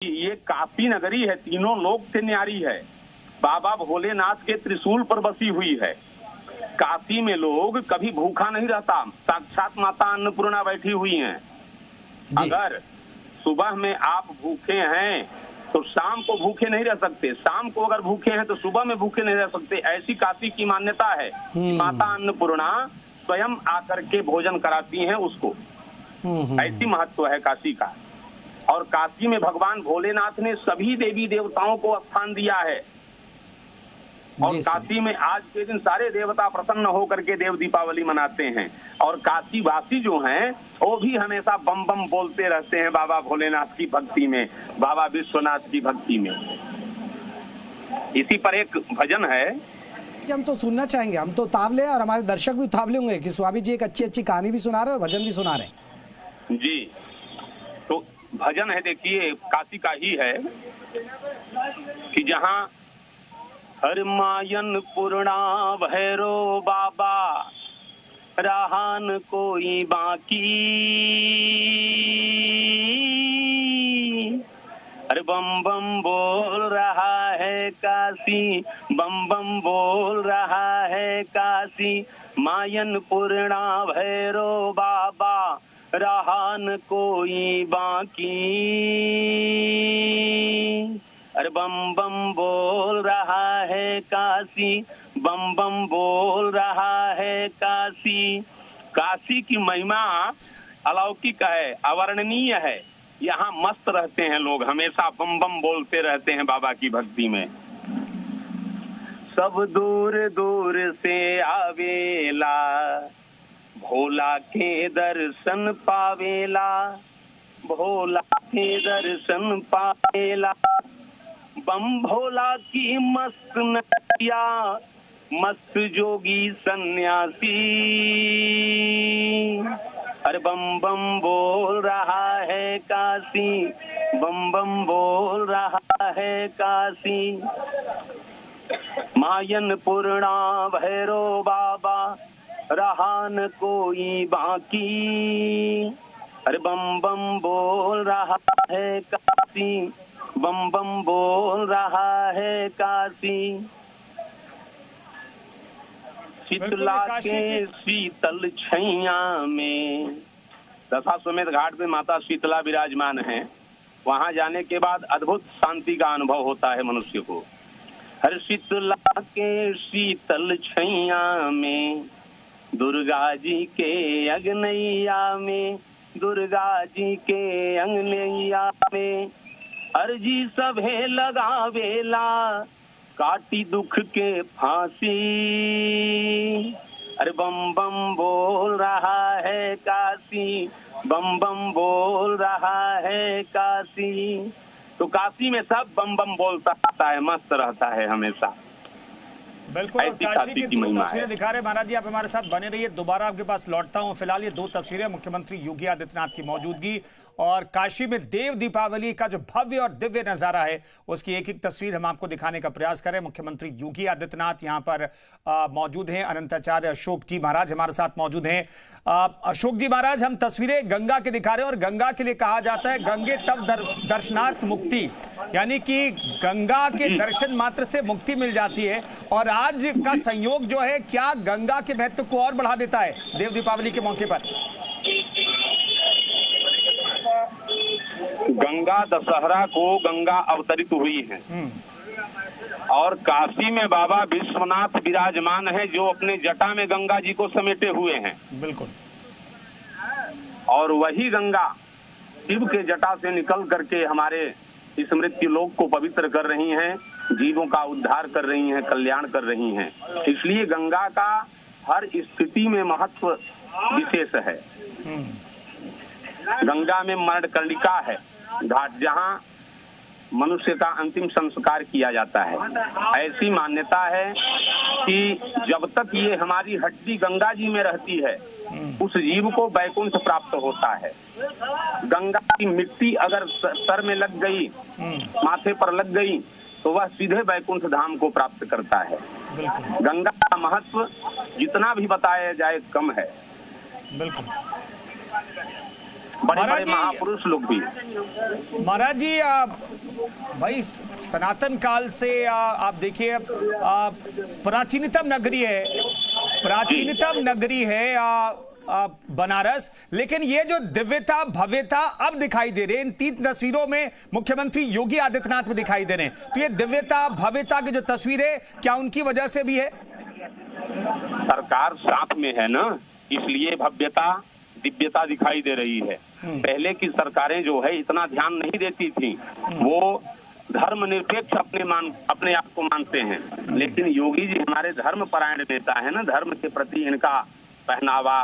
ये काशी नगरी है, तीनों लोक से न्यारी है, बाबा भोलेनाथ के त्रिशूल पर बसी हुई है। काशी में लोग कभी भूखा नहीं रहता, साक्षात माता अन्नपूर्णा बैठी हुई हैं। अगर सुबह में आप भूखे हैं तो शाम को भूखे नहीं रह सकते, शाम को अगर भूखे हैं तो सुबह में भूखे नहीं रह सकते। ऐसी काशी की मान्यता है। माता अन्नपूर्णा स्वयं आकर के भोजन कराती हैं उसको। ऐसी महत्व है काशी का। और काशी में भगवान भोलेनाथ ने सभी देवी देवताओं को स्थान दिया है। और काशी में आज के दिन सारे देवता प्रसन्न होकर के देव दीपावली मनाते हैं। और काशी वासी जो हैं वो भी हमेशा बम बम बोलते रहते हैं बाबा भोलेनाथ की भक्ति में, बाबा विश्वनाथ की भक्ति में। इसी पर एक भजन है, हम तो सुनना चाहेंगे, हम तो तावले और हमारे दर्शक भी तावले होंगे कि स्वामी जी एक अच्छी अच्छी कहानी भी सुना रहे हैं और भजन भी सुना रहे हैं। जी, तो भजन है, देखिए काशी का ही है कि जहाँ हर मायन पूर्णा भैरो बाबा रहान कोई बाकी, अरे बम बम बोल रहा है काशी, बम बम बोल रहा है काशी, मायन पूर्णा भैरो बाबा रहान कोई बाकी, अरे बम बम बोल रहा है काशी, बम बम बोल रहा है काशी। काशी की महिमा अलौकिक है, अवर्णनीय है। यहाँ मस्त रहते हैं लोग, हमेशा बम बम बोलते रहते हैं बाबा की भक्ति में। सब दूर दूर से आवेला, भोला के दर्शन पावेला, भोला के दर्शन पावेला, बम भोला की मस्त नैया, मस्त जोगी सन्यासी, अरे बम बम बोल रहा है काशी, बम बम बोल रहा है काशी, मायन पूर्णा भैरो बाबा रहान कोई बाकी, अरे बम बम बोल रहा है काशी, बम बम बोल रहा है काशी। शीतला के शीतल छैया में, दशाश्वमेध घाट पे माता शीतला विराजमान है। वहां जाने के बाद अद्भुत शांति का अनुभव होता है मनुष्य को। हर शीतला के शीतल छैया में, दुर्गा जी के अग्नैया में, दुर्गा जी के अग्नैया में, अर्जी सभे लगावेला, काटी दुख के फांसी, अरे बम बम बोल रहा है काशी, बम बम बोल रहा है काशी। तो काशी में सब बम बम बोलता रहता है, मस्त रहता है हमेशा। बिल्कुल। और काशी की दो तस्वीरें दिखा रहे महाराज जी, आप हमारे साथ बने रहिए, दोबारा आपके पास लौटता हूं। फिलहाल ये दो तस्वीरें मुख्यमंत्री योगी आदित्यनाथ की मौजूदगी और काशी में देव दीपावली का जो भव्य और दिव्य नजारा है उसकी एक एक तस्वीर हम आपको दिखाने का प्रयास करें। मुख्यमंत्री योगी आदित्यनाथ यहाँ पर मौजूद हैं। अनंताचार्य अशोक जी महाराज हमारे साथ मौजूद हैं। अशोक जी महाराज, हम तस्वीरें गंगा की दिखा रहे हैं और गंगा के लिए कहा जाता है गंगे तव दर्शनार्थ मुक्ति, यानी कि गंगा के दर्शन मात्र से मुक्ति मिल जाती है। और आज का संयोग जो है क्या गंगा के महत्व को और बढ़ा देता है देव दीपावली के मौके पर? गंगा दशहरा को गंगा अवतरित हुई है और काशी में बाबा विश्वनाथ विराजमान है जो अपने जटा में गंगा जी को समेटे हुए हैं। बिल्कुल। और वही गंगा शिव के जटा से निकल करके हमारे इस मृत्यु लोक को पवित्र कर रही हैं, जीवों का उद्धार कर रही हैं, कल्याण कर रही हैं। इसलिए गंगा का हर स्थिति में महत्व विशेष है। गंगा में मरणकर्णिका है, घाट जहाँ मनुष्य का अंतिम संस्कार किया जाता है। ऐसी मान्यता है कि जब तक ये हमारी हड्डी गंगा जी में रहती है उस जीव को वैकुंठ प्राप्त होता है। गंगा की मिट्टी अगर सर में लग गई, माथे पर लग गई तो वह सीधे वैकुंठ धाम को प्राप्त करता है। गंगा का महत्व जितना भी बताया जाए कम है। बिल्कुल। बड़े बड़े महापुरुष लोग भी। महाराज जी, भाई सनातन काल से आप देखिए, प्राचीनतम नगरी है बनारस, लेकिन ये जो दिव्यता भव्यता अब दिखाई दे रही है इन 3 तस्वीरों में मुख्यमंत्री योगी आदित्यनाथ में दिखाई दे रहे हैं, तो ये दिव्यता भव्यता की जो तस्वीरें क्या उनकी वजह से भी है? सरकार साथ में है ना, इसलिए भव्यता दिव्यता दिखाई दे रही है। पहले की सरकारें जो है इतना ध्यान नहीं देती थी, वो धर्मनिरपेक्ष अपने आप को मानते हैं, लेकिन योगी जी हमारे धर्म परायण नेता है ना, धर्म के प्रति इनका पहनावा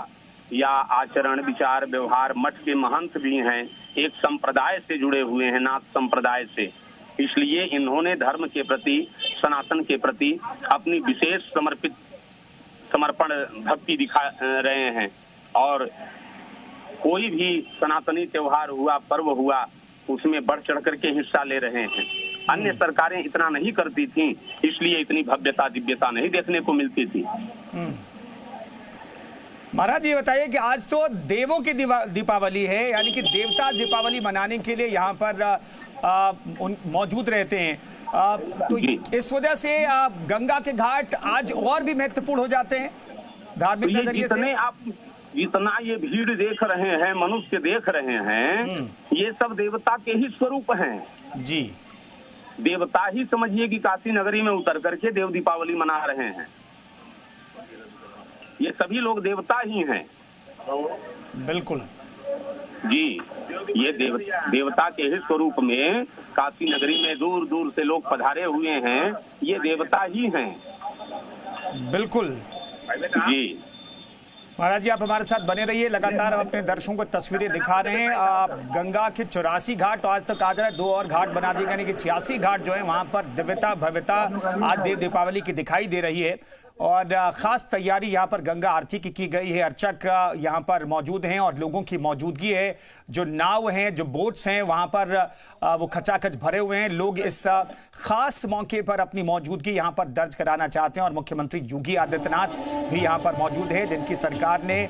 या आचरण विचार व्यवहार, मठ के महंत भी हैं, एक संप्रदाय से जुड़े हुए हैं, नाथ संप्रदाय से, इसलिए इन्होंने धर्म के प्रति, सनातन के प्रति अपनी विशेष समर्पण भक्ति दिखा रहे हैं। और कोई भी सनातनी त्योहार हुआ, पर्व हुआ, उसमें बढ़ चढ़ करके हिस्सा ले रहे हैं। अन्य सरकारें इतना नहीं करती थीं, इसलिए इतनी भव्यता दिव्यता नहीं देखने को मिलती थी। महाराज ये बताइए कि आज तो देवों की दीपावली है, यानी कि देवता दीपावली मनाने के लिए यहाँ पर मौजूद रहते हैं, तो इस वजह से गंगा के घाट आज और भी महत्वपूर्ण हो जाते हैं धार्मिक नजरिए से। आप जितना ये भीड़ देख रहे हैं, मनुष्य देख रहे हैं, ये सब देवता के ही स्वरूप हैं जी। देवता ही समझिए कि काशी नगरी में उतर करके देव दीपावली मना रहे हैं, ये सभी लोग देवता ही हैं। बिल्कुल जी, ये देवता के ही स्वरूप में काशी नगरी में दूर दूर से लोग पधारे हुए हैं, ये देवता ही हैं। बिल्कुल जी महाराज जी, आप हमारे साथ बने रहिए, लगातार हम अपने दर्शकों को तस्वीरें दिखा रहे हैं। गंगा के 84 घाट, तो आज तक कहा जा रहा है 2 और घाट बना दिए, यानी कि 86 घाट जो है वहां पर दिव्यता भव्यता आज देव दीपावली की दिखाई दे रही है। और खास तैयारी यहाँ पर गंगा आरती की गई है, अर्चक यहाँ पर मौजूद हैं और लोगों की मौजूदगी है, जो नाव हैं, जो बोट्स हैं वहाँ पर वो खचाखच भरे हुए हैं। लोग इस खास मौके पर अपनी मौजूदगी यहाँ पर दर्ज कराना चाहते हैं और मुख्यमंत्री योगी आदित्यनाथ भी यहाँ पर मौजूद है, जिनकी सरकार ने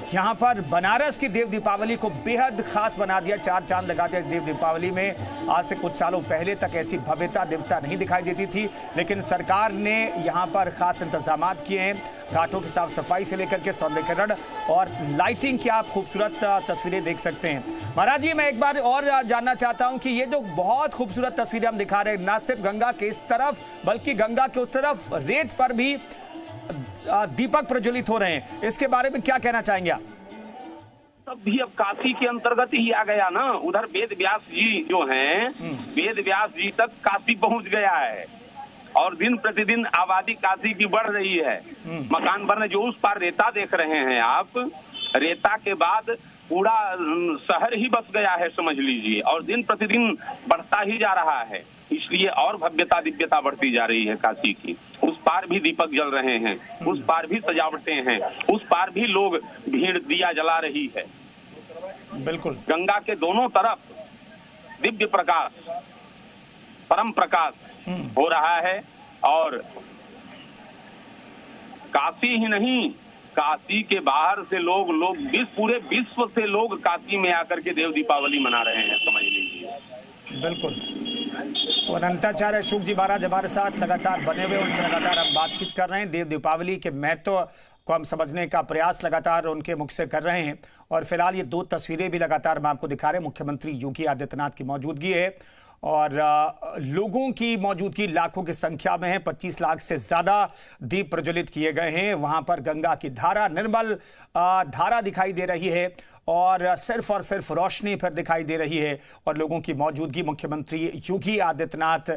यहाँ पर बनारस की देव दीपावली को बेहद खास बना दिया, 4 चांद लगा दिया इस देव दीपावली में। आज से कुछ सालों पहले तक ऐसी भव्यता दिव्यता नहीं दिखाई देती थी, लेकिन सरकार ने यहाँ पर खास इंतजामात किए हैं, घाटों की साफ सफाई से लेकर के सौंदर्यीकरण और लाइटिंग की आप खूबसूरत तस्वीरें देख सकते हैं। महाराज जी, मैं एक बार और जानना चाहता हूँ कि ये जो बहुत खूबसूरत तस्वीरें हम दिखा रहे हैं, न सिर्फ गंगा के इस तरफ बल्कि गंगा के उस तरफ रेत पर भी दीपक प्रज्वलित हो रहे हैं, इसके बारे में क्या कहना चाहेंगे आप? सब भी अब काशी के अंतर्गत ही आ गया ना। उधर वेद व्यास जी जो हैं, वेद व्यास जी तक काशी पहुंच गया है और दिन प्रतिदिन आबादी काशी की बढ़ रही है। मकान बन, जो उस पार रेता देख रहे हैं आप, रेता के बाद पूरा शहर ही बस गया है समझ लीजिए, और दिन प्रतिदिन बढ़ता ही जा रहा है, इसलिए और भव्यता दिव्यता बढ़ती जा रही है काशी की। उस पार भी दीपक जल रहे हैं, उस पार भी सजावटें हैं, उस पार भी लोग भीड़ दिया जला रही है। बिल्कुल गंगा के दोनों तरफ दिव्य प्रकाश, परम प्रकाश हो रहा है। और काशी ही नहीं, काशी के बाहर से लोग पूरे विश्व से लोग काशी में आकर के देव दीपावली मना रहे हैं समझ लीजिए। बिल्कुल। तो अनंताचार्य अशोक जी महाराज हमारे साथ लगातार बने हुए, उनसे लगातार हम बातचीत कर रहे हैं, देव दीपावली के महत्व को हम समझने का प्रयास लगातार उनके मुख से कर रहे हैं। और फिलहाल ये 2 तस्वीरें भी लगातार हम आपको दिखा रहे हैं, मुख्यमंत्री योगी आदित्यनाथ की मौजूदगी है और लोगों की मौजूदगी लाखों की संख्या में है। 25 लाख से ज्यादा दीप प्रज्वलित किए गए हैं। वहां पर गंगा की धारा, निर्मल धारा दिखाई दे रही है और सिर्फ रोशनी फिर दिखाई दे रही है और लोगों की मौजूदगी, मुख्यमंत्री योगी आदित्यनाथ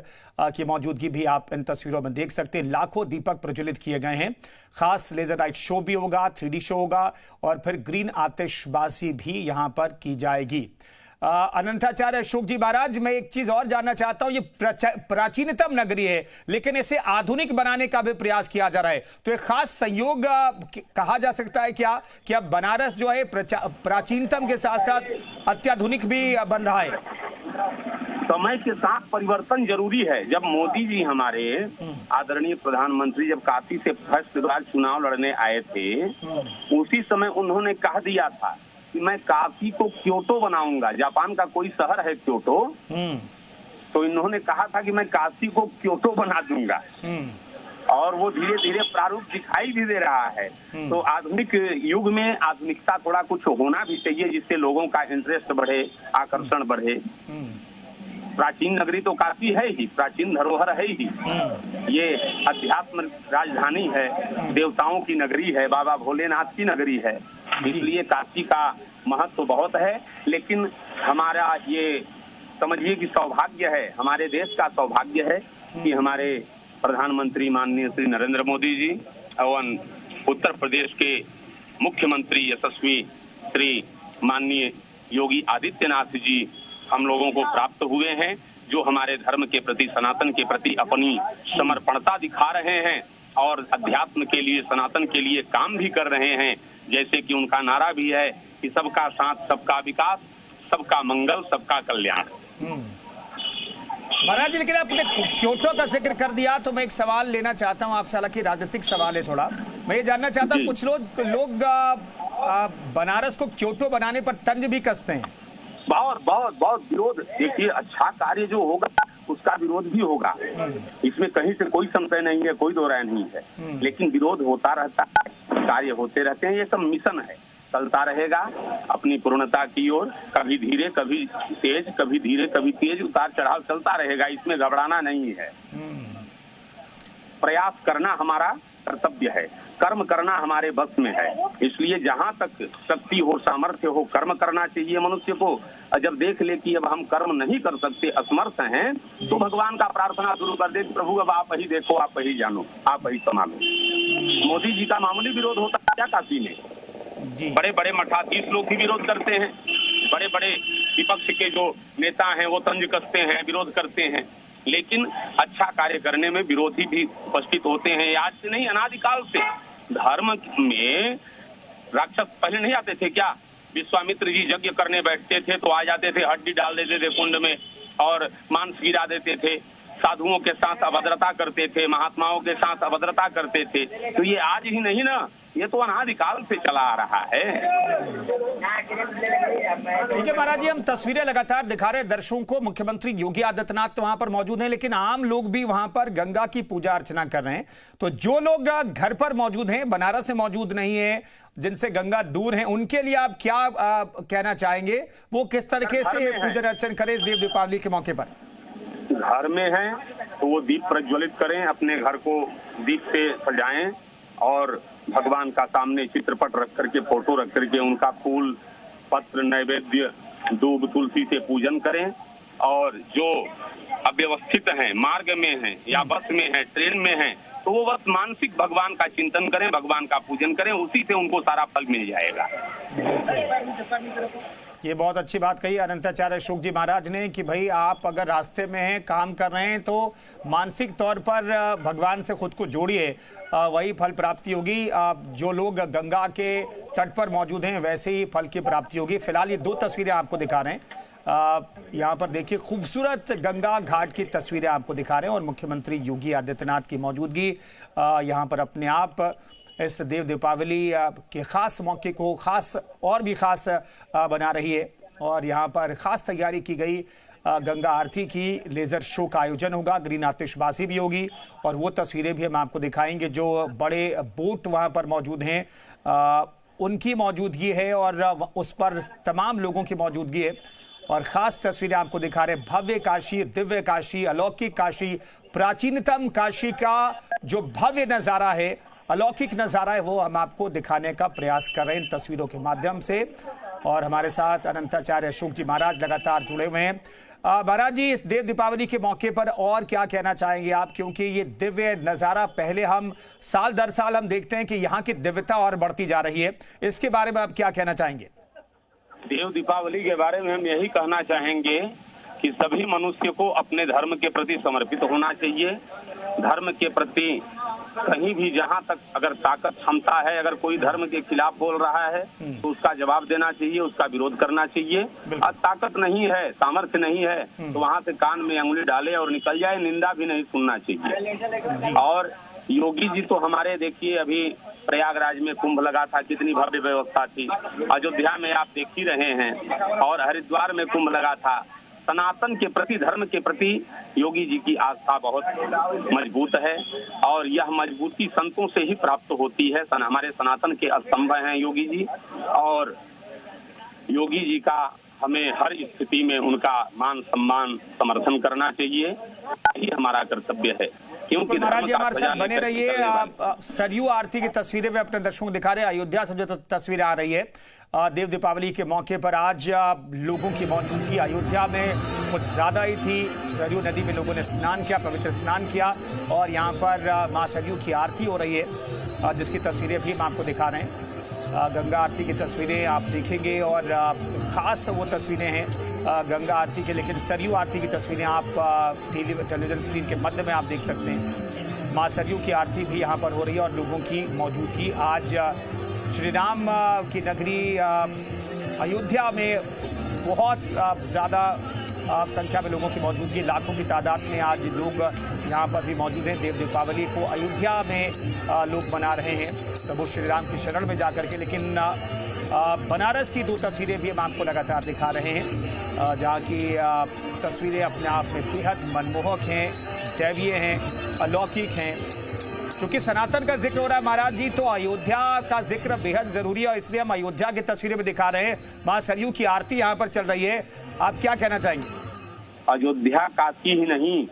की मौजूदगी भी आप इन तस्वीरों में देख सकते हैं। लाखों दीपक प्रज्वलित किए गए हैं। खास लेजर लाइट शो भी होगा, 3D शो होगा और फिर ग्रीन आतिशबाजी भी यहां पर की जाएगी। अनंताचार्य अशोक जी महाराज, मैं एक चीज और जानना चाहता हूं, ये प्राचीनतम नगरी है लेकिन इसे आधुनिक बनाने का भी प्रयास किया जा रहा है, तो एक खास संयोग कहा जा सकता है क्या कि अब बनारस जो है प्राचीनतम के साथ साथ अत्याधुनिक भी बन रहा है? समय के साथ परिवर्तन जरूरी है। जब मोदी जी हमारे आदरणीय प्रधानमंत्री जब काशी से फर्स्ट बार चुनाव लड़ने आए थे, उसी समय उन्होंने कह दिया था कि मैं काशी को क्योटो बनाऊंगा। जापान का कोई शहर है क्योटो, तो इन्होंने कहा था कि मैं काशी को क्योटो बना दूंगा, और वो धीरे धीरे प्रारूप दिखाई भी दे रहा है। तो आधुनिक युग में आधुनिकता थोड़ा कुछ होना भी चाहिए, जिससे लोगों का इंटरेस्ट बढ़े, आकर्षण बढ़े। प्राचीन नगरी तो काशी है ही, प्राचीन धरोहर है ही, ये अध्यात्म राजधानी है, देवताओं की नगरी है, बाबा भोलेनाथ की नगरी है, इसलिए काशी का महत्व बहुत है। लेकिन हमारा ये समझिए कि सौभाग्य है, हमारे देश का सौभाग्य है कि हमारे प्रधानमंत्री माननीय श्री नरेंद्र मोदी जी एवं उत्तर प्रदेश के मुख्यमंत्री यशस्वी श्री माननीय योगी आदित्यनाथ जी हम लोगों को प्राप्त हुए हैं, जो हमारे धर्म के प्रति, सनातन के प्रति अपनी समर्पणता दिखा रहे हैं और अध्यात्म के लिए, सनातन के लिए काम भी कर रहे हैं। जैसे कि उनका नारा भी है कि सबका साथ, सबका विकास, सबका मंगल, सबका कल्याण। महाराज, लेकिन आपने क्योटो का जिक्र कर दिया तो मैं एक सवाल लेना चाहता हूं आपसे, हालांकि राजनीतिक सवाल है थोड़ा। मैं ये जानना चाहता हूं, कुछ लोग बनारस को क्योटो बनाने पर तंज भी कसते हैं। बहुत विरोध। देखिए, अच्छा कार्य जो होगा उसका विरोध भी होगा, इसमें कहीं से कोई संशय नहीं है, कोई दो राय नहीं है। लेकिन विरोध होता रहता है, कार्य होते रहते हैं, ये सब मिशन है, चलता रहेगा अपनी पूर्णता की ओर, कभी धीरे कभी तेज, कभी धीरे कभी तेज, उतार चढ़ाव चलता रहेगा, इसमें घबराना नहीं है। प्रयास करना हमारा कर्तव्य है, कर्म करना हमारे बस में है, इसलिए जहां तक शक्ति हो, सामर्थ्य हो, कर्म करना चाहिए मनुष्य को। जब देख ले कि अब हम कर्म नहीं कर सकते, असमर्थ हैं, तो भगवान का प्रार्थना शुरू कर दे, प्रभु अब आप ही देखो, आप ही जानो, आप ही संभालो। मोदी जी का मामूली विरोध होता है क्या काशी में? बड़े बड़े मठाधीश लोग भी विरोध करते हैं, बड़े बड़े विपक्ष के जो नेता हैं वो तंज कसते हैं, विरोध करते हैं, लेकिन अच्छा कार्य करने में विरोधी भी उपस्थित होते हैं। आज से नहीं, अनादिकाल से धर्म में राक्षस पहले नहीं आते थे क्या? विश्वामित्र जी यज्ञ करने बैठते थे तो आ जाते थे, हड्डी डाल देते थे कुंड में और मांस गिरा देते थे, साधुओं के साथ अभद्रता करते थे, महात्माओं के साथ अभद्रता करते थे। तो ये आज ही नहीं ना, ये तो अनादिकाल से चला आ रहा है। ठीक है महाराज जी, हम तस्वीरें लगातार दिखा रहे हैं दर्शकों को। मुख्यमंत्री योगी आदित्यनाथ तो वहां पर मौजूद हैं, लेकिन आम लोग भी वहां पर गंगा की पूजा अर्चना कर रहे हैं। तो जो लोग घर पर मौजूद हैं, बनारस में मौजूद नहीं है, जिनसे गंगा दूर है, उनके लिए आप क्या कहना चाहेंगे? वो किस तरीके से पूजन अर्चन करें इस देव दीपावली के मौके पर? घर में हैं तो वो दीप प्रज्वलित करें, अपने घर को दीप से सजाएं और भगवान का सामने चित्रपट रख करके, फोटो रख करके उनका फूल, पत्र, नैवेद्य, दूब, तुलसी से पूजन करें। और जो अव्यवस्थित हैं, मार्ग में हैं या बस में हैं, ट्रेन में हैं, तो वो बस मानसिक भगवान का चिंतन करें, भगवान का पूजन करें, उसी से उनको सारा फल मिल जाएगा। ये बहुत अच्छी बात कही अनंताचार्य अशोक जी महाराज ने कि भाई आप अगर रास्ते में हैं, काम कर रहे हैं, तो मानसिक तौर पर भगवान से खुद को जोड़िए, वही फल प्राप्ति होगी। जो लोग गंगा के तट पर मौजूद हैं वैसे ही फल की प्राप्ति होगी। फिलहाल ये दो तस्वीरें आपको दिखा रहे हैं, यहाँ पर देखिए, खूबसूरत गंगा घाट की तस्वीरें आपको दिखा रहे हैं और मुख्यमंत्री योगी आदित्यनाथ की मौजूदगी यहाँ पर अपने आप इस देव दीपावली के खास मौके को खास और भी खास बना रही है। और यहाँ पर खास तैयारी की गई, गंगा आरती की, लेजर शो का आयोजन होगा, ग्रीन आतिशबाजी भी होगी और वो तस्वीरें भी हम आपको दिखाएंगे। जो बड़े बोट वहाँ पर मौजूद हैं उनकी मौजूदगी है और उस पर तमाम लोगों की मौजूदगी है और ख़ास तस्वीरें आपको दिखा रहे हैं। भव्य काशी, दिव्य काशी, अलौकिक काशी, प्राचीनतम काशी का जो भव्य नज़ारा है, अलौकिक नज़ारा है, वो हम आपको दिखाने का प्रयास कर रहे हैं इन तस्वीरों के माध्यम से। और हमारे साथ अनंताचार्य अशोक जी महाराज लगातार जुड़े हुए हैं। महाराज जी, इस देव दीपावली के मौके पर और क्या कहना चाहेंगे आप? क्योंकि ये दिव्य नज़ारा पहले हम साल दर साल हम देखते हैं कि यहाँ की दिव्यता और बढ़ती जा रही है, इसके बारे में आप क्या कहना चाहेंगे? देव दीपावली के बारे में हम यही कहना चाहेंगे कि सभी मनुष्य को अपने धर्म के प्रति समर्पित होना चाहिए। धर्म के प्रति कहीं भी जहां तक अगर ताकत क्षमता है, अगर कोई धर्म के खिलाफ बोल रहा है तो उसका जवाब देना चाहिए, उसका विरोध करना चाहिए। और ताकत नहीं है, सामर्थ्य नहीं है तो वहां से कान में अंगुली डाले और निकल जाए, निंदा भी नहीं सुनना चाहिए। और योगी जी तो हमारे देखिए अभी प्रयागराज में कुंभ लगा था, कितनी भव्य व्यवस्था थी। अयोध्या में आप देख ही रहे हैं, और हरिद्वार में कुंभ लगा था। सनातन के प्रति, धर्म के प्रति योगी जी की आस्था बहुत मजबूत है, और यह मजबूती संतों से ही प्राप्त होती है। हमारे सनातन के स्तंभ हैं योगी जी, और योगी जी का हमें हर स्थिति में उनका मान सम्मान समर्थन करना चाहिए, यही हमारा कर्तव्य है। क्योंकि महाराज जी हमारे साथ बने रहिए। आप सरयू आरती की तस्वीरें वे अपने दर्शकों को दिखा रहे हैं। अयोध्या से जो तस्वीरें आ रही है देव दीपावली के मौके पर, आज लोगों की मौजूदगी अयोध्या में कुछ ज्यादा ही थी। सरयू नदी में लोगों ने स्नान किया, पवित्र स्नान किया, और यहाँ पर माँ सरयू की आरती हो रही है, जिसकी तस्वीरें भी हम आपको दिखा रहे हैं। गंगा आरती की तस्वीरें आप देखेंगे, और ख़ास वो तस्वीरें हैं गंगा आरती के, लेकिन सरयू आरती की तस्वीरें आप टेलीविजन स्क्रीन के मध्य में आप देख सकते हैं। माँ सरयू की आरती भी यहाँ पर हो रही है, और लोगों की मौजूदगी आज श्री राम की नगरी अयोध्या में बहुत ज़्यादा संख्या में लोगों की मौजूदगी, लाखों की तादाद में आज लोग यहाँ पर भी मौजूद हैं। देव दीपावली को अयोध्या में लोग मना रहे हैं प्रभु श्री राम की शरण में जाकर के। लेकिन बनारस की दो तस्वीरें भी हम आपको लगातार दिखा रहे हैं, जहाँ की तस्वीरें अपने आप में बेहद मनमोहक हैं, दैवीय हैं, अलौकिक हैं। क्योंकि सनातन का जिक्र हो रहा है महाराज जी, तो अयोध्या का जिक्र बेहद जरूरी है, और इसलिए हम अयोध्या की तस्वीरें भी दिखा रहे हैं। मां सरयू की आरती यहाँ पर चल रही है, आप क्या कहना चाहेंगे? अयोध्या काशी ही नहीं,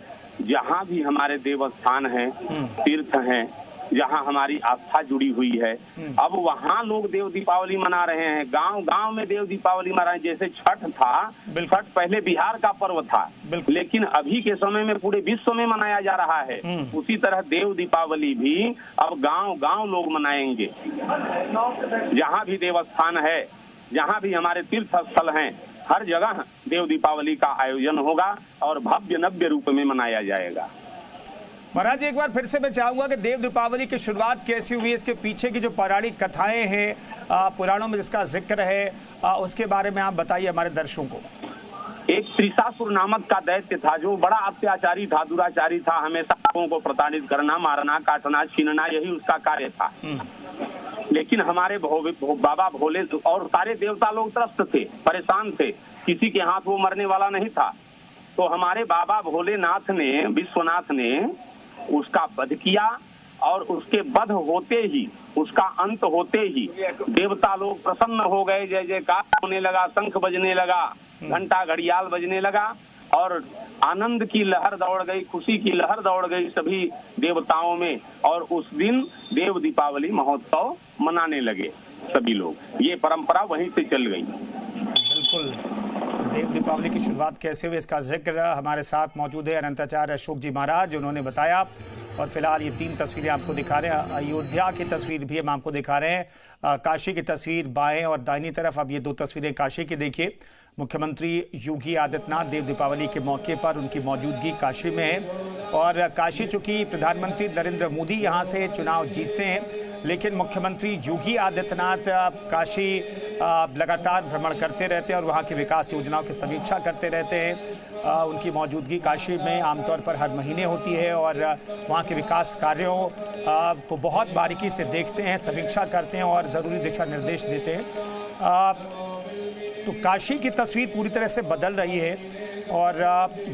जहाँ भी हमारे देवस्थान हैं, तीर्थ हैं, जहाँ हमारी आस्था जुड़ी हुई है, अब वहाँ लोग देव दीपावली मना रहे हैं। गांव गांव में देव दीपावली मना रहे हैं। जैसे छठ था, छठ पहले बिहार का पर्व था, लेकिन अभी के समय में पूरे विश्व में मनाया जा रहा है। उसी तरह देव दीपावली भी अब गांव गांव लोग मनाएंगे। जहाँ भी देवस्थान है, जहाँ भी हमारे तीर्थ स्थल हैं, हर जगह देव दीपावली का आयोजन होगा, और भव्य नव्य रूप में मनाया जाएगा। महाराज एक बार फिर से मैं चाहूंगा कि देव दीपावली की शुरुआत कैसी हुई, इसके पीछे की जो पौराणिक कथाएं हैं, पुराणों में जिसका जिक्र है, उसके बारे में आप बताइए हमारे दर्शकों को। एक त्रिशासुर नामक का दैत्य था, जो बड़ा अत्याचारी था, दुराचारी था। हमेशा लोगों को प्रताड़ित करना, मारना, काटना, छीनना, यही उसका कार्य था। लेकिन हमारे बाबा भोले और सारे देवता लोग त्रस्त थे, परेशान थे, किसी के हाथ वो मरने वाला नहीं था। तो हमारे बाबा भोलेनाथ ने, विश्वनाथ ने उसका वध किया, और उसके वध होते ही, उसका अंत होते ही देवता लोग प्रसन्न हो गए। जय जयकार होने लगा, शंख बजने लगा, घंटा घड़ियाल बजने लगा, और आनंद की लहर दौड़ गई, खुशी की लहर दौड़ गई सभी देवताओं में। और उस दिन देव दीपावली महोत्सव मनाने लगे सभी लोग। ये परंपरा वहीं से चल गई। बिल्कुल, देव दीपावली की शुरुआत कैसे हुई, इसका जिक्र हमारे साथ मौजूद है अनंताचार्य अशोक जी महाराज, उन्होंने बताया। और फिलहाल ये तीन तस्वीरें आपको दिखा रहे हैं। अयोध्या की तस्वीर भी हम आपको दिखा रहे हैं, काशी की तस्वीर बाएं और दाहिनी तरफ। अब ये दो तस्वीरें काशी की देखिए। मुख्यमंत्री योगी आदित्यनाथ देव दीपावली के मौके पर उनकी मौजूदगी काशी में है, और काशी चूंकि प्रधानमंत्री नरेंद्र मोदी यहाँ से चुनाव जीतते हैं, लेकिन मुख्यमंत्री योगी आदित्यनाथ काशी लगातार भ्रमण करते रहते हैं, और वहाँ की विकास योजनाओं की समीक्षा करते रहते हैं। उनकी मौजूदगी काशी में आमतौर पर हर महीने होती है, और वहाँ के विकास कार्यों को बहुत बारीकी से देखते हैं, समीक्षा करते हैं, और ज़रूरी दिशा निर्देश देते हैं। तो काशी की तस्वीर पूरी तरह से बदल रही है, और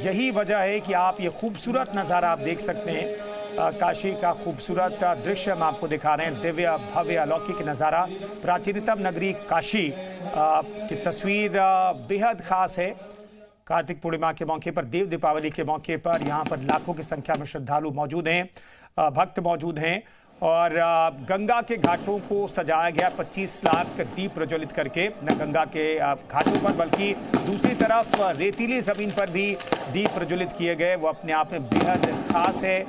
यही वजह है कि आप ये खूबसूरत नज़ारा आप देख सकते हैं। काशी का खूबसूरत दृश्य हम आपको दिखा रहे हैं, दिव्य भव्य अलौकिक नज़ारा। प्राचीनतम नगरी काशी की तस्वीर बेहद ख़ास है। कार्तिक पूर्णिमा के मौके पर, देव दीपावली के मौके पर यहाँ पर लाखों की संख्या में श्रद्धालु मौजूद हैं, भक्त मौजूद हैं, और गंगा के घाटों को सजाया गया 25 लाख दीप प्रज्वलित करके, न गंगा के घाटों पर बल्कि दूसरी तरफ रेतीली ज़मीन पर भी दीप प्रज्वलित किए गए। वो अपने आप में बेहद ख़ास है,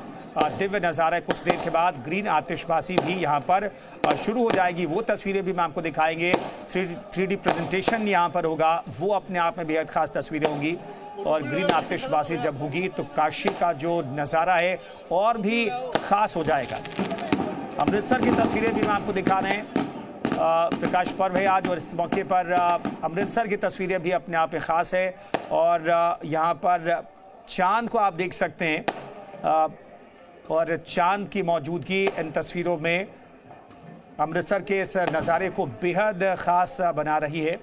दिव्य नज़ारा है। कुछ देर के बाद ग्रीन आतिशबाजी भी यहाँ पर शुरू हो जाएगी। वो तस्वीरें भी हम आपको दिखाएंगे। 3D प्रेजेंटेशन यहाँ पर होगा, वो अपने आप में बेहद ख़ास तस्वीरें होंगी। और ग्रीन आतिशबाजी जब होगी तो काशी का जो नज़ारा है और भी ख़ास हो जाएगा। अमृतसर की तस्वीरें भी हम आपको दिखा रहे हैं। प्रकाश पर्व है आज, और इस मौके पर अमृतसर की तस्वीरें भी अपने आप में ख़ास है। और यहाँ पर चांद को आप देख सकते हैं, और चांद की मौजूदगी इन तस्वीरों में अमृतसर के इस नज़ारे को बेहद ख़ास बना रही है।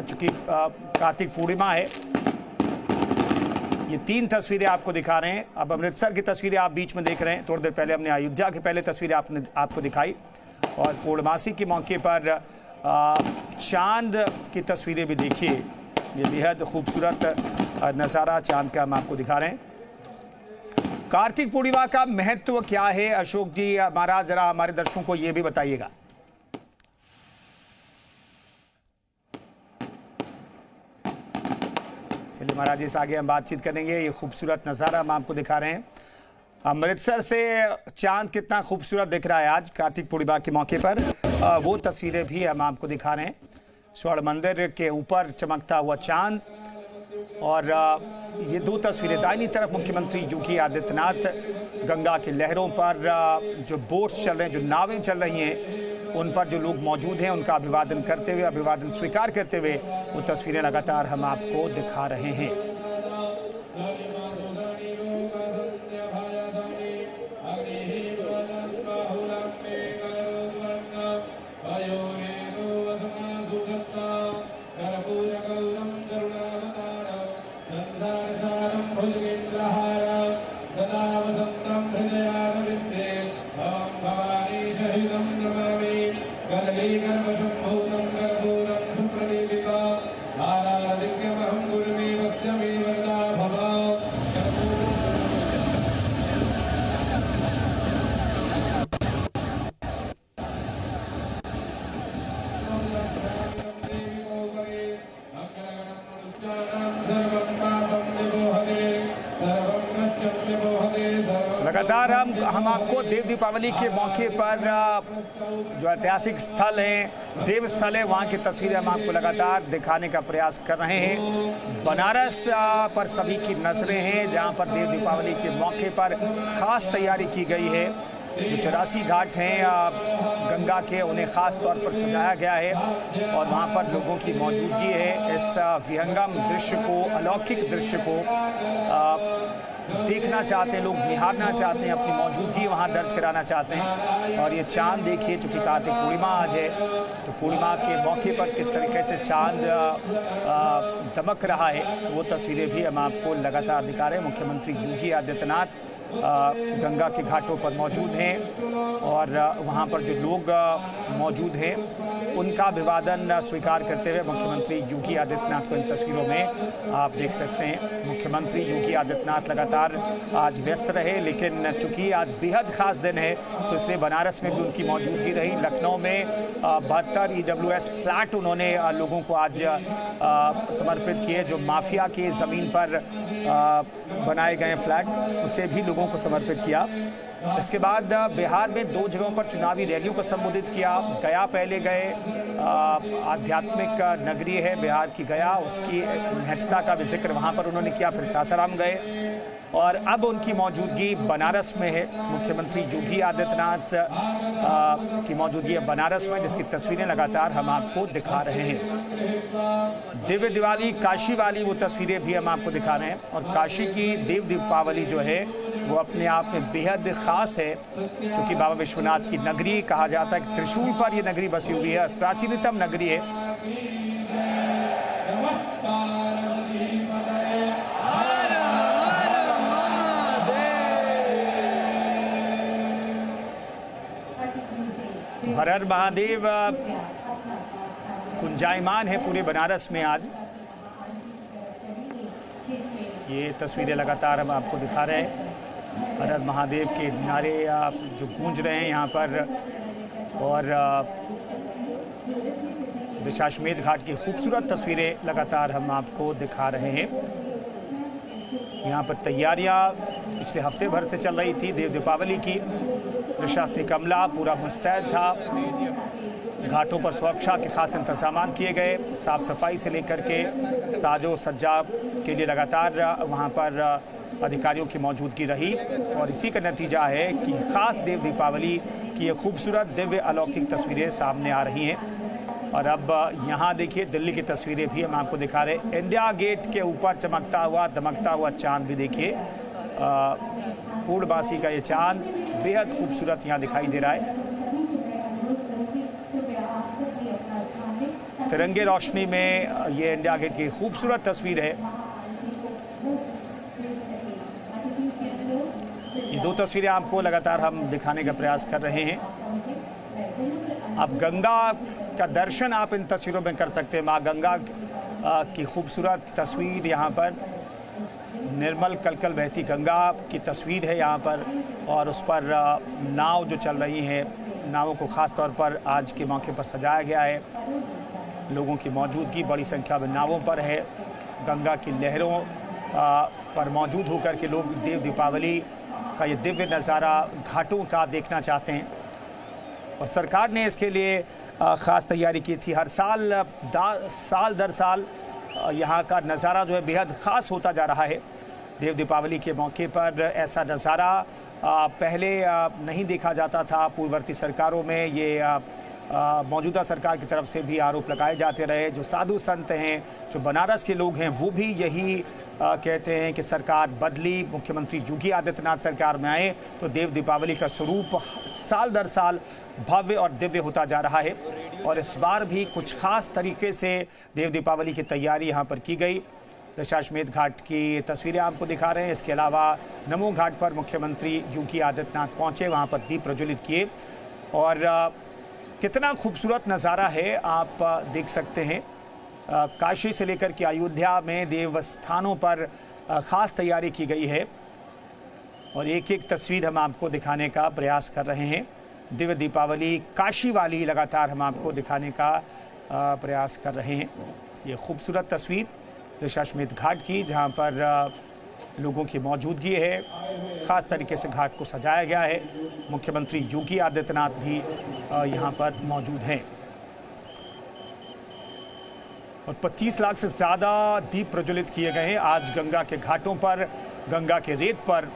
चूँकि कार्तिक पूर्णिमा है, ये 3 तस्वीरें आपको दिखा रहे हैं। अब अमृतसर की तस्वीरें आप बीच में देख रहे हैं। थोड़ी देर पहले हमने अयोध्या की पहले तस्वीरें आपको दिखाई और पूर्णमासी के मौके पर चांद की तस्वीरें भी देखिए। ये बेहद खूबसूरत नज़ारा चांद का हम आपको दिखा रहे हैं। कार्तिक पूर्णिमा का महत्व क्या है अशोक जी महाराज, जरा हमारे दर्शकों को ये भी बताइएगा। चलिए महाराज, इस आगे हम बातचीत करेंगे। ये खूबसूरत नज़ारा हम आपको दिखा रहे हैं। अमृतसर से चांद कितना खूबसूरत दिख रहा है आज कार्तिक पूर्णिमा के मौके पर, वो तस्वीरें भी हम आपको दिखा रहे हैं। स्वर्ण मंदिर के ऊपर चमकता हुआ चांद और ये 2 तस्वीरें। दाहिनी तरफ मुख्यमंत्री योगी आदित्यनाथ गंगा की लहरों पर जो बोट्स चल रहे हैं, जो नावें चल रही हैं, उन पर जो लोग मौजूद हैं उनका अभिवादन करते हुए, अभिवादन स्वीकार करते हुए वो तस्वीरें लगातार हम आपको दिखा रहे हैं। लगातार हम आपको देव दीपावली के मौके पर जो ऐतिहासिक स्थल है, देव स्थल है, वहाँ की तस्वीरें हम आपको लगातार दिखाने का प्रयास कर रहे हैं। बनारस पर सभी की नजरें हैं, जहाँ पर देव दीपावली के मौके पर खास तैयारी की गई है। जो 84 घाट हैं गंगा के, उन्हें ख़ास तौर पर सजाया गया है और वहाँ पर लोगों की मौजूदगी है। इस विहंगम दृश्य को, अलौकिक दृश्य को देखना चाहते हैं लोग, निहारना चाहते हैं, अपनी मौजूदगी वहाँ दर्ज कराना चाहते हैं। और ये चांद देखिए, चूँकि कार्तिक पूर्णिमा आज है, तो पूर्णिमा के मौके पर किस तरीके से चांद दमक रहा है, वो तस्वीरें भी हम आपको लगातार दिखा रहे हैं। मुख्यमंत्री योगी आदित्यनाथ गंगा के घाटों पर मौजूद हैं और वहाँ पर जो लोग मौजूद हैं उनका अभिवादन स्वीकार करते हुए मुख्यमंत्री योगी आदित्यनाथ को इन तस्वीरों में आप देख सकते हैं। मुख्यमंत्री योगी आदित्यनाथ लगातार आज व्यस्त रहे, लेकिन चूंकि आज बेहद खास दिन है तो इसलिए बनारस में भी उनकी मौजूदगी रही। लखनऊ में 72 EWS फ्लैट उन्होंने लोगों को आज समर्पित किए, जो माफिया की ज़मीन पर बनाए गए फ्लैट, उसे भी लोगों को समर्पित किया। इसके बाद बिहार में 2 जगहों पर चुनावी रैलियों को संबोधित किया। गया पहले गए, आध्यात्मिक नगरी है बिहार की गया, उसकी महत्ता का भी जिक्र वहाँ पर उन्होंने किया। फिर सासाराम गए और अब उनकी मौजूदगी बनारस में है। मुख्यमंत्री योगी आदित्यनाथ की मौजूदगी है बनारस में, जिसकी तस्वीरें लगातार हम आपको दिखा रहे हैं। दिव्य दिवाली काशी वाली वो तस्वीरें भी हम आपको दिखा रहे हैं। और काशी की देव दीपावली जो है वो अपने आप में बेहद ख़ास है, क्योंकि बाबा विश्वनाथ की नगरी कहा जाता है कि त्रिशूल पर ये नगरी बसी हुई है, प्राचीनतम नगरी है। हर हर महादेव कुंजायमान है पूरे बनारस में आज। ये तस्वीरें लगातार हम आपको दिखा रहे हैं। हर हर महादेव के नारे जो गूंज रहे हैं यहाँ पर, और दशाश्वमेध घाट की खूबसूरत तस्वीरें लगातार हम आपको दिखा रहे हैं। यहाँ पर तैयारियाँ पिछले हफ्ते भर से चल रही थी देव दीपावली की। प्रशासनिक अमला पूरा मुस्तैद था। घाटों पर सुरक्षा के खास इंतजाम किए गए, साफ सफाई से लेकर के साजो सज्जा के लिए लगातार वहाँ पर अधिकारियों की मौजूदगी रही। और इसी का नतीजा है कि ख़ास देव दीपावली की ये खूबसूरत दिव्य अलौकिक तस्वीरें सामने आ रही हैं। और अब यहाँ देखिए दिल्ली की तस्वीरें भी हम आपको दिखा रहे हैं। इंडिया गेट के ऊपर चमकता हुआ दमकता हुआ चांद भी देखिए पूर्णमासी का ये चांद बेहद खूबसूरत यहाँ दिखाई दे रहा है। तिरंगे रोशनी में ये इंडिया गेट की खूबसूरत तस्वीर है। ये दो तस्वीरें आपको लगातार हम दिखाने का प्रयास कर रहे हैं। आप गंगा का दर्शन आप इन तस्वीरों में कर सकते हैं। माँ गंगा की खूबसूरत तस्वीर यहाँ पर, निर्मल कलकल बहती गंगा की तस्वीर है यहाँ पर, और उस पर नाव जो चल रही है, नावों को ख़ास तौर पर आज के मौके पर सजाया गया है। लोगों की मौजूदगी बड़ी संख्या में नावों पर है। गंगा की लहरों पर मौजूद होकर के लोग देव दीपावली का ये दिव्य नज़ारा घाटों का देखना चाहते हैं, और सरकार ने इसके लिए ख़ास तैयारी की थी। हर साल साल दर साल यहाँ का नज़ारा जो है बेहद ख़ास होता जा रहा है। देव दीपावली के मौके पर ऐसा नज़ारा पहले नहीं देखा जाता था। पूर्ववर्ती सरकारों में ये मौजूदा सरकार की तरफ से भी आरोप लगाए जाते रहे। जो साधु संत हैं, जो बनारस के लोग हैं, वो भी यही कहते हैं कि सरकार बदली, मुख्यमंत्री योगी आदित्यनाथ सरकार में आए तो देव दीपावली का स्वरूप साल दर साल भव्य और दिव्य होता जा रहा है। और इस बार भी कुछ खास तरीके से देव दीपावली की तैयारी यहाँ पर की गई। दशाश्वमेध घाट की तस्वीरें आपको दिखा रहे हैं। इसके अलावा नमो घाट पर मुख्यमंत्री योगी आदित्यनाथ पहुँचे, वहाँ पर दीप प्रज्वलित किए, और कितना खूबसूरत नज़ारा है आप देख सकते हैं। काशी से लेकर के अयोध्या में देव स्थानों पर ख़ास तैयारी की गई है, और एक एक तस्वीर हम आपको दिखाने का प्रयास कर रहे हैं। दिव्य दीपावली काशी वाली लगातार हम आपको दिखाने का प्रयास कर रहे हैं। ये खूबसूरत तस्वीर दशाश्वमेध घाट की, जहाँ पर लोगों की मौजूदगी है। ख़ास तरीके से घाट को सजाया गया है। मुख्यमंत्री योगी आदित्यनाथ भी यहाँ पर मौजूद हैं, और 25 लाख से ज़्यादा दीप प्रज्वलित किए गए हैं आज गंगा के घाटों पर, गंगा के रेत पर।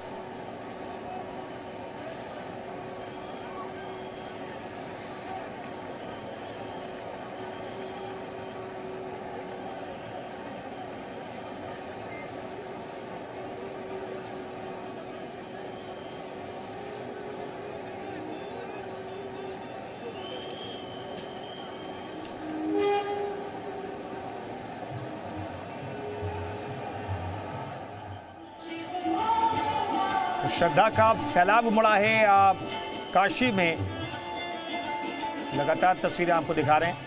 तो श्रद्धा का सैलाब उमड़ा है काशी में। लगातार तस्वीरें आपको दिखा रहे हैं।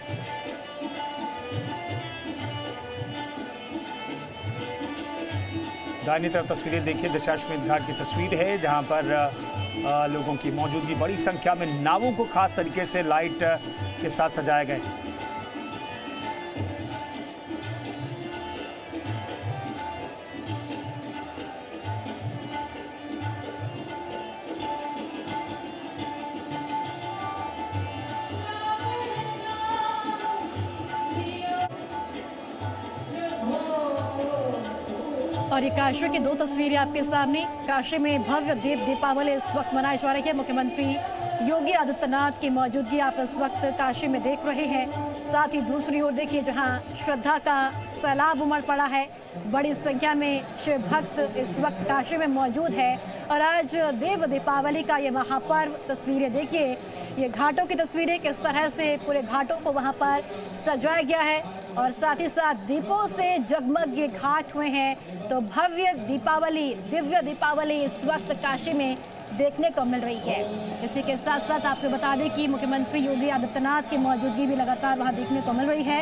दाहिनी तरफ तस्वीरें देखिए, दशाश्वमेध घाट की तस्वीर है, जहां पर लोगों की मौजूदगी, बड़ी संख्या में नावों को खास तरीके से लाइट के साथ सजाया गया है। और ये काशी की दो तस्वीरें आपके सामने। काशी में भव्य देव दीपावली इस वक्त मनाई जा रही है। मुख्यमंत्री योगी आदित्यनाथ की मौजूदगी आप इस वक्त काशी में देख रहे हैं। साथ ही दूसरी ओर देखिए, जहां श्रद्धा का सैलाब उमड़ पड़ा है। बड़ी संख्या में शिव भक्त इस वक्त काशी में मौजूद है, और आज देव दीपावली का ये महापर्व। तस्वीरें देखिए, ये घाटों की तस्वीरें, किस तरह से पूरे घाटों को वहां पर सजाया गया है, और साथ ही साथ दीपों से जगमग ये घाट हुए हैं। तो भव्य दीपावली, दिव्य दीपावली इस वक्त काशी में देखने को मिल रही है। इसी के साथ साथ आपको बता दें कि मुख्यमंत्री योगी आदित्यनाथ की मौजूदगी भी लगातार वहां देखने को मिल रही है।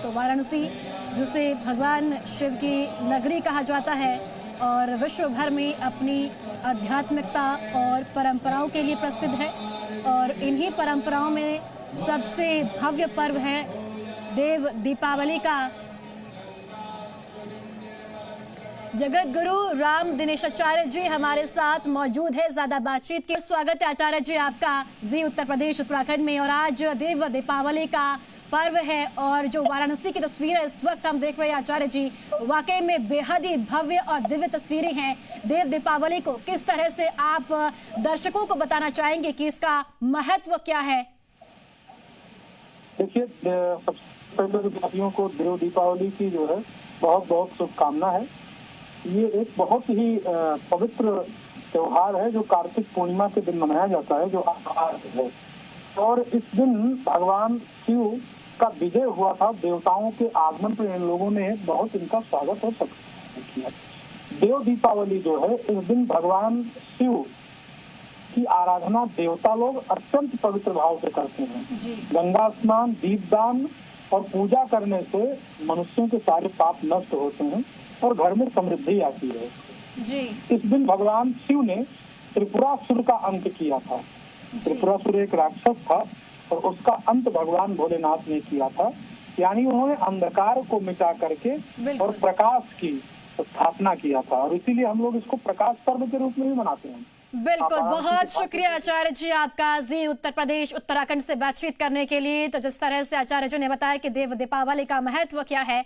तो वाराणसी, जिसे भगवान शिव की नगरी कहा जाता है और विश्व भर में अपनी आध्यात्मिकता और परंपराओं के लिए प्रसिद्ध है, और इन्हीं परंपराओं में सबसे भव्य पर्व है देव दीपावली का। जगत गुरु राम दिनेश आचार्य जी हमारे साथ मौजूद है। ज्यादा बातचीत के स्वागत है आचार्य जी आपका जी उत्तर प्रदेश उत्तराखंड में। और आज देव दीपावली का पर्व है, और जो वाराणसी की तस्वीर है इस वक्त हम देख रहे हैं आचार्य जी, वाकई में बेहद ही भव्य और दिव्य तस्वीरें हैं देव दीपावली को। किस तरह से आप दर्शकों को बताना चाहेंगे कि इसका महत्व क्या है? देखिए, सबसे पहले भारतीयों को देव दीपावली की जो है बहुत बहुत शुभकामना है। ये एक बहुत ही पवित्र त्योहार है जो कार्तिक पूर्णिमा के दिन मनाया जाता है, जो आज है। और इस दिन भगवान शिव का विजय हुआ था। देवताओं के आगमन पर इन लोगों ने बहुत इनका स्वागत और सत्कार किया। देव दीपावली जो है, इस दिन भगवान शिव की आराधना देवता लोग अत्यंत पवित्र भाव से करते हैं। जी। गंगा स्नान, दीपदान और पूजा करने से मनुष्यों के सारे पाप नष्ट होते हैं और घर में समृद्धि आती है। जी। इस दिन भगवान शिव ने त्रिपुरासुर का अंत किया था। त्रिपुरासुर एक राक्षस था और उसका अंत भगवान भोलेनाथ ने किया था। यानी उन्होंने अंधकार को मिटा करके और प्रकाश की स्थापना किया था, और इसीलिए हम लोग इसको प्रकाश पर्व के रूप में भी मनाते हैं। बिल्कुल, बहुत शुक्रिया आचार्य जी आपका जी उत्तर प्रदेश उत्तराखंड से बातचीत करने के लिए। तो जिस तरह से आचार्य जी ने बताया कि देव दीपावली का महत्व क्या है,